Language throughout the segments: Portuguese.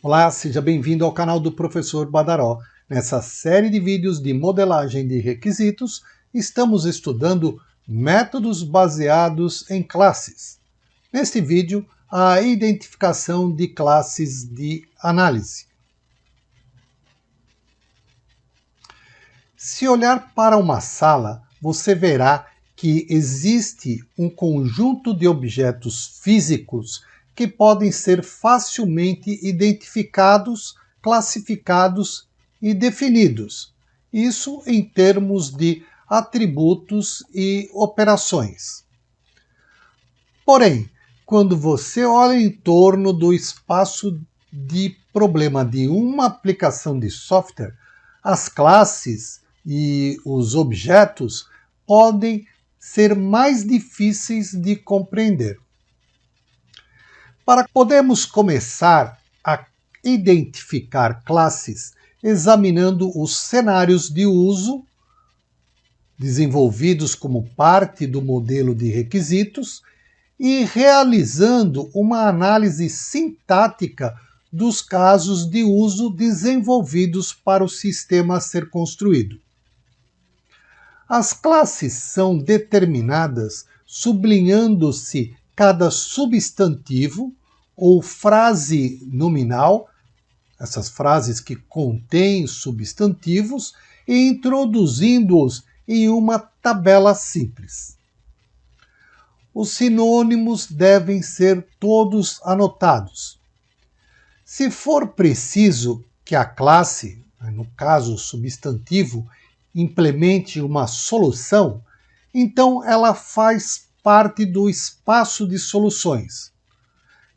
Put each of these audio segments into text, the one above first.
Olá, seja bem-vindo ao canal do Professor Badaró. Nessa série de vídeos de modelagem de requisitos, estamos estudando métodos baseados em classes. Neste vídeo, a identificação de classes de análise. Se olhar para uma sala, você verá que existe um conjunto de objetos físicos que podem ser facilmente identificados, classificados e definidos. Isso em termos de atributos e operações. Porém, quando você olha em torno do espaço de problema de uma aplicação de software, as classes e os objetos podem ser mais difíceis de compreender. Podemos começar a identificar classes examinando os cenários de uso desenvolvidos como parte do modelo de requisitos e realizando uma análise sintática dos casos de uso desenvolvidos para o sistema a ser construído. As classes são determinadas sublinhando-se cada substantivo ou frase nominal, essas frases que contêm substantivos, e introduzindo-os em uma tabela simples. Os sinônimos devem ser todos anotados. Se for preciso que a classe, no caso o substantivo, implemente uma solução, então ela faz parte do espaço de soluções.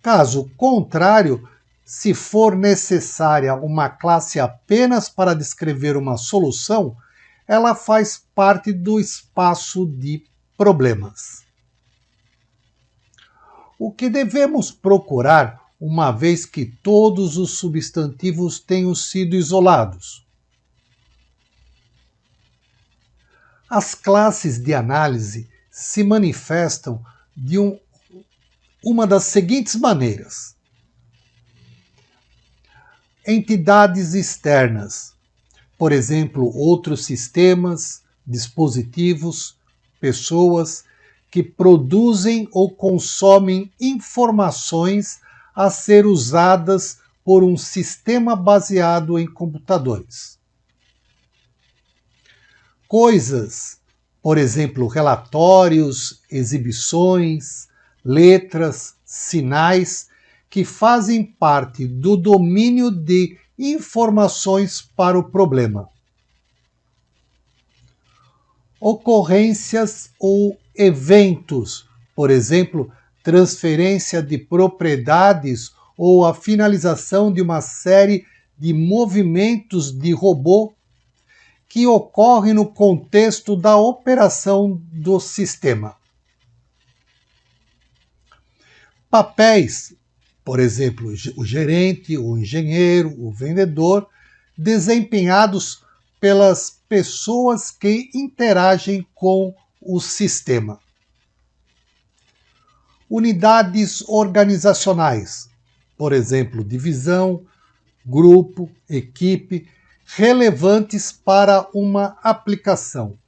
Caso contrário, se for necessária uma classe apenas para descrever uma solução, ela faz parte do espaço de problemas. O que devemos procurar, uma vez que todos os substantivos tenham sido isolados? As classes de análise se manifestam de uma das seguintes maneiras. Entidades externas, por exemplo, outros sistemas, dispositivos, pessoas que produzem ou consomem informações a ser usadas por um sistema baseado em computadores. Coisas, por exemplo, relatórios, exibições, letras, sinais, que fazem parte do domínio de informações para o problema. Ocorrências ou eventos, por exemplo, transferência de propriedades ou a finalização de uma série de movimentos de robô que ocorrem no contexto da operação do sistema. Papéis, por exemplo, o gerente, o engenheiro, o vendedor, desempenhados pelas pessoas que interagem com o sistema. Unidades organizacionais, por exemplo, divisão, grupo, equipe, relevantes para uma aplicação.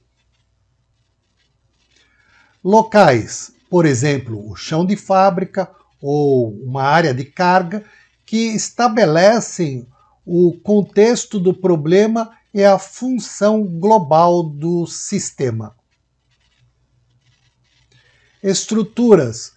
Locais, por exemplo, o chão de fábrica ou uma área de carga, que estabelecem o contexto do problema e a função global do sistema. Estruturas,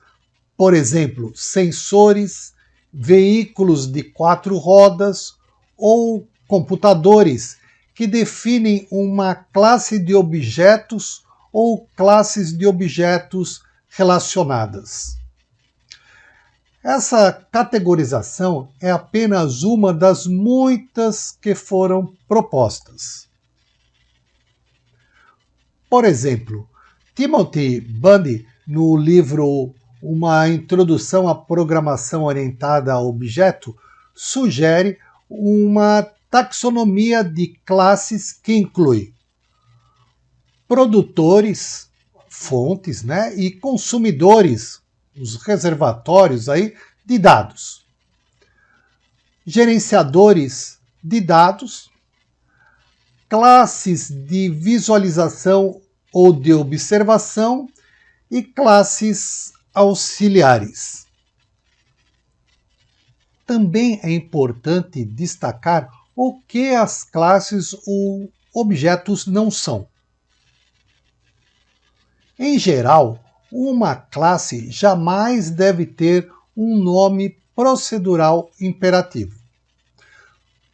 por exemplo, sensores, veículos de 4 rodas ou computadores que definem uma classe de objetos ou classes de objetos relacionadas. Essa categorização é apenas uma das muitas que foram propostas. Por exemplo, Timothy Bundy, no livro Uma Introdução à Programação Orientada a Objeto, sugere uma taxonomia de classes que inclui produtores, fontes, e consumidores, os reservatórios aí de dados. gerenciadores de dados, classes de visualização ou de observação e classes auxiliares. Também é importante destacar o que as classes ou objetos não são. Em geral, uma classe jamais deve ter um nome procedural imperativo.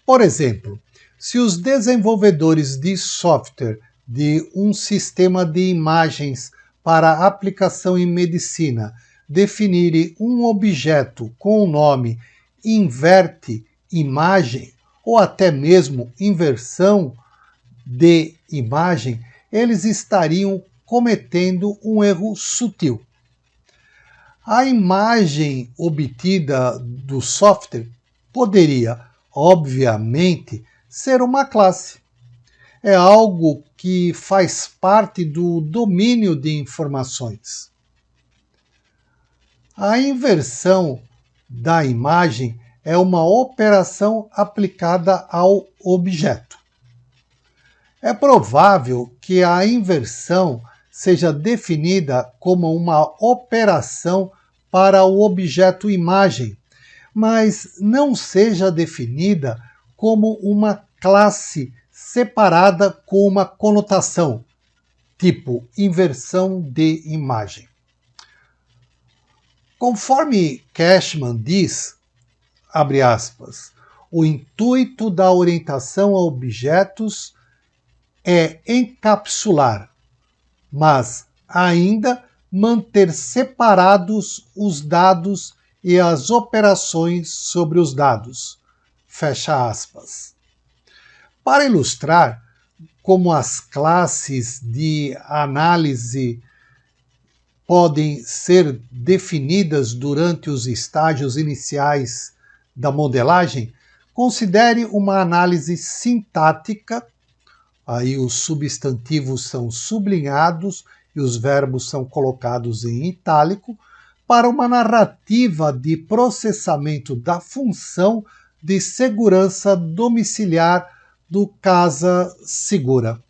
Por exemplo, se os desenvolvedores de software de um sistema de imagens para aplicação em medicina definirem um objeto com o nome inverte imagem ou até mesmo inversão de imagem, eles estariam cometendo um erro sutil. A imagem obtida do software poderia, obviamente, ser uma classe. É algo que faz parte do domínio de informações. A inversão da imagem é uma operação aplicada ao objeto. É provável que a inversão seja definida como uma operação para o objeto imagem, mas não seja definida como uma classe separada com uma conotação, tipo inversão de imagem. Conforme Cashman diz, abre aspas, o intuito da orientação a objetos é encapsular, mas ainda manter separados os dados e as operações sobre os dados. Fecha aspas. Para ilustrar como as classes de análise podem ser definidas durante os estágios iniciais da modelagem, considere uma análise sintática. Aí os substantivos são sublinhados e os verbos são colocados em itálico, para uma narrativa de processamento da função de segurança domiciliar do Casa Segura.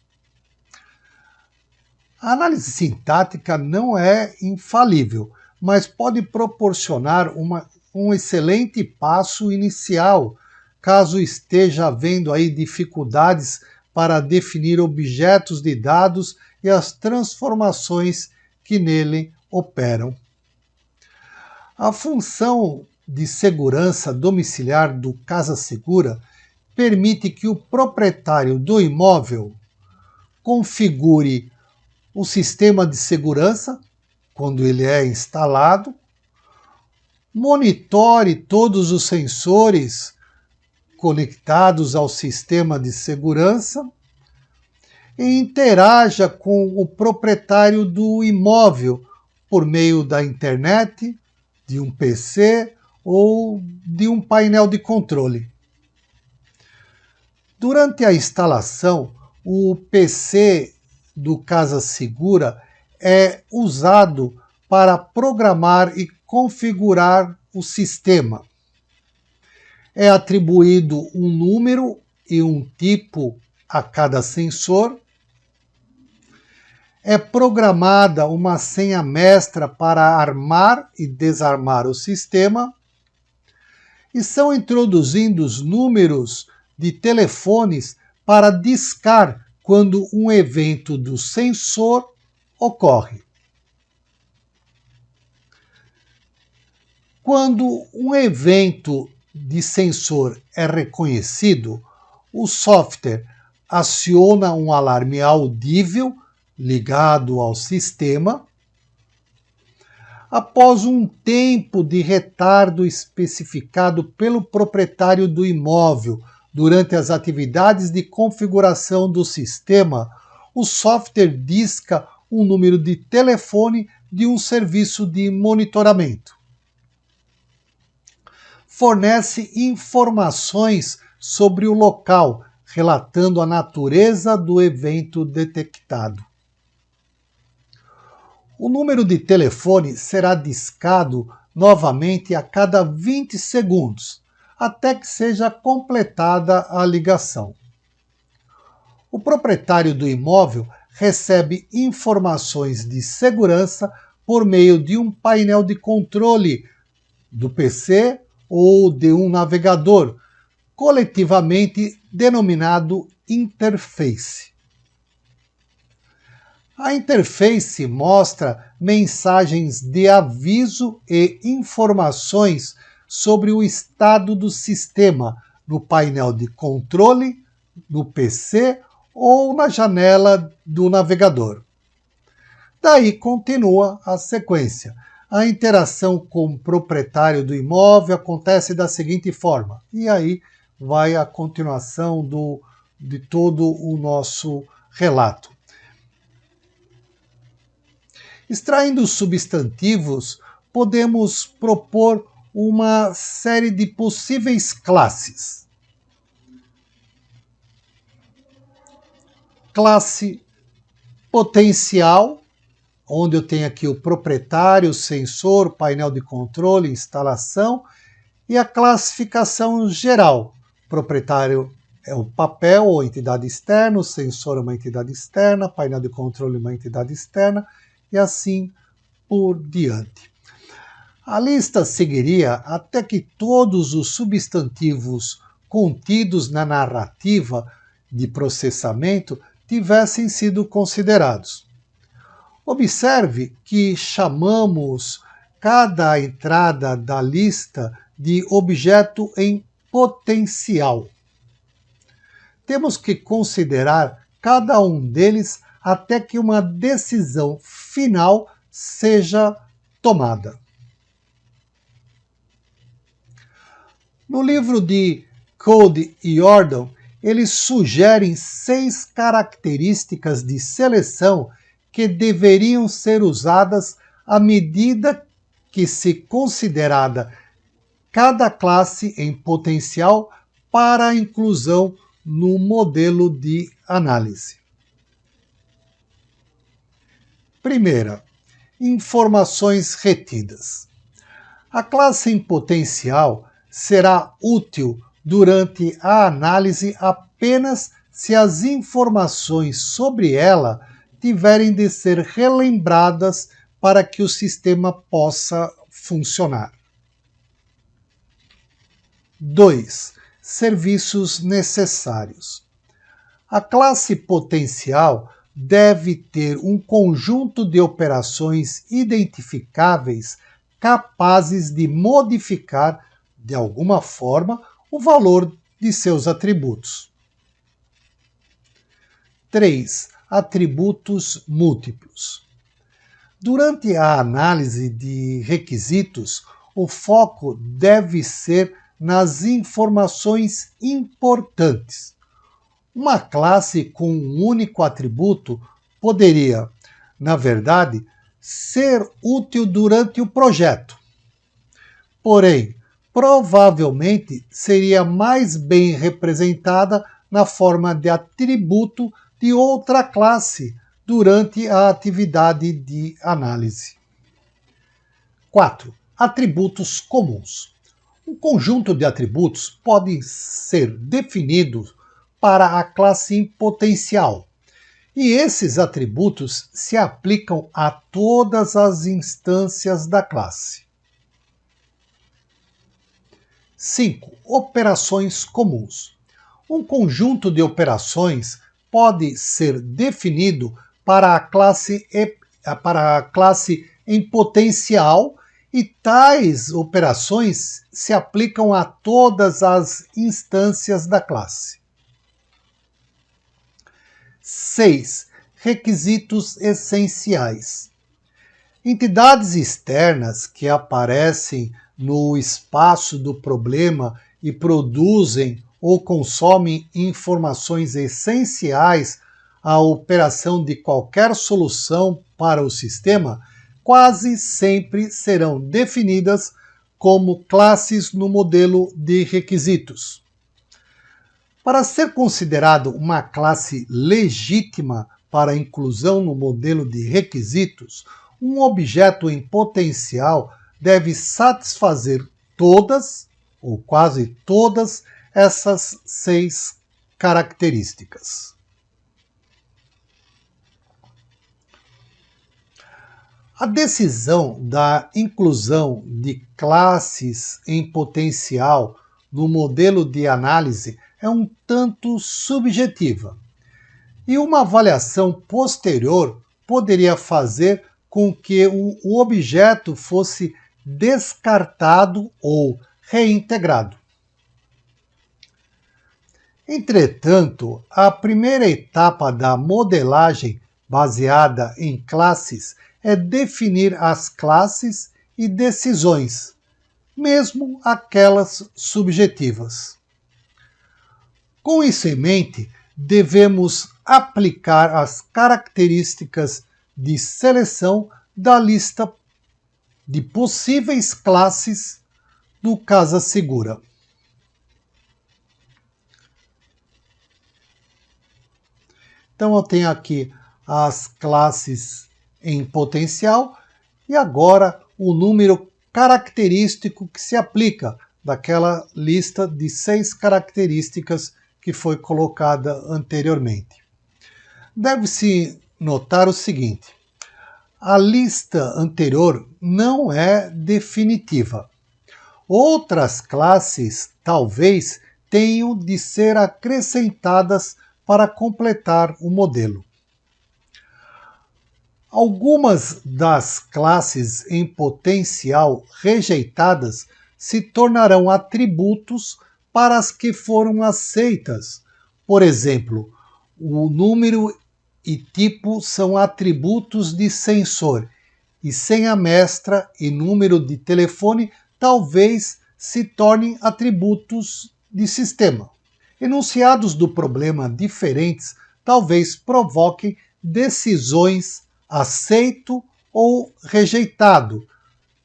A análise sintática não é infalível, mas pode proporcionar um excelente passo inicial, caso esteja havendo aí dificuldades para definir objetos de dados e as transformações que nele operam. A função de segurança domiciliar do Casa Segura permite que o proprietário do imóvel configure o sistema de segurança, quando ele é instalado, monitore todos os sensores conectados ao sistema de segurança e interaja com o proprietário do imóvel por meio da internet, de um PC ou de um painel de controle. Durante a instalação, o PC do Casa Segura é usado para programar e configurar o sistema. É atribuído um número e um tipo a cada sensor. É programada uma senha mestra para armar e desarmar o sistema. E são introduzidos números de telefones para discar quando um evento do sensor ocorre. Quando um evento de sensor é reconhecido, o software aciona um alarme audível ligado ao sistema. Após um tempo de retardo especificado pelo proprietário do imóvel durante as atividades de configuração do sistema, o software disca um número de telefone de um serviço de monitoramento. Fornece informações sobre o local, relatando a natureza do evento detectado. O número de telefone será discado novamente a cada 20 segundos, até que seja completada a ligação. O proprietário do imóvel recebe informações de segurança por meio de um painel de controle do PC ou de um navegador, coletivamente denominado interface. A interface mostra mensagens de aviso e informações sobre o estado do sistema no painel de controle, no PC ou na janela do navegador. Daí continua a sequência. A interação com o proprietário do imóvel acontece da seguinte forma. E aí vai a continuação de todo o nosso relato. Extraindo os substantivos, podemos propor uma série de possíveis classes. Classe potencial, onde eu tenho aqui o proprietário, o sensor, painel de controle, instalação, e a classificação geral. O proprietário é o papel ou entidade externa, o sensor é uma entidade externa, painel de controle é uma entidade externa, e assim por diante. A lista seguiria até que todos os substantivos contidos na narrativa de processamento tivessem sido considerados. Observe que chamamos cada entrada da lista de objeto em potencial. Temos que considerar cada um deles até que uma decisão final seja tomada. No livro de Code e Jordan, eles sugerem 6 características de seleção que deveriam ser usadas à medida que se considerada cada classe em potencial para a inclusão no modelo de análise. Primeira, informações retidas. A classe em potencial será útil durante a análise apenas se as informações sobre ela tiverem de ser relembradas para que o sistema possa funcionar. 2. Serviços necessários. A classe potencial deve ter um conjunto de operações identificáveis capazes de modificar, de alguma forma, o valor de seus atributos. 3. Atributos múltiplos. Durante a análise de requisitos, o foco deve ser nas informações importantes. Uma classe com um único atributo poderia, na verdade, ser útil durante o projeto. Porém, provavelmente seria mais bem representada na forma de atributo de outra classe durante a atividade de análise. 4. Atributos comuns. Um conjunto de atributos pode ser definido para a classe em potencial, e esses atributos se aplicam a todas as instâncias da classe. 5. Operações comuns. Um conjunto de operações pode ser definido para a classe em potencial, e tais operações se aplicam a todas as instâncias da classe. 6. Requisitos essenciais. Entidades externas que aparecem no espaço do problema e produzem ou consomem informações essenciais à operação de qualquer solução para o sistema quase sempre serão definidas como classes no modelo de requisitos. Para ser considerado uma classe legítima para inclusão no modelo de requisitos, um objeto em potencial deve satisfazer todas ou quase todas, essas 6 características. A decisão da inclusão de classes em potencial no modelo de análise é um tanto subjetiva, e uma avaliação posterior poderia fazer com que o objeto fosse descartado ou reintegrado. Entretanto, a primeira etapa da modelagem baseada em classes é definir as classes e decisões, mesmo aquelas subjetivas. Com isso em mente, devemos aplicar as características de seleção da lista de possíveis classes do Casa Segura. Então eu tenho aqui as classes em potencial e agora o número característico que se aplica daquela lista de 6 características que foi colocada anteriormente. Deve-se notar o seguinte: a lista anterior não é definitiva. Outras classes talvez tenham de ser acrescentadas para completar o modelo. Algumas das classes em potencial rejeitadas se tornarão atributos para as que foram aceitas. Por exemplo, o número e tipo são atributos de sensor, e senha mestra e número de telefone talvez se tornem atributos de sistema. Enunciados do problema diferentes talvez provoquem decisões aceito ou rejeitado,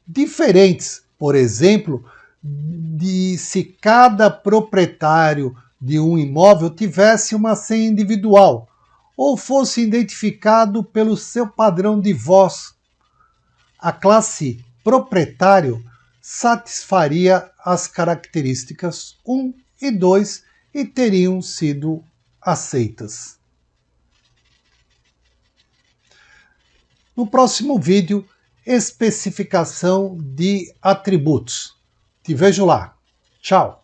diferentes, por exemplo, de se cada proprietário de um imóvel tivesse uma senha individual ou fosse identificado pelo seu padrão de voz. A classe proprietário satisfaria as características 1 e 2 e teriam sido aceitas. No próximo vídeo, especificação de atributos. Te vejo lá. Tchau!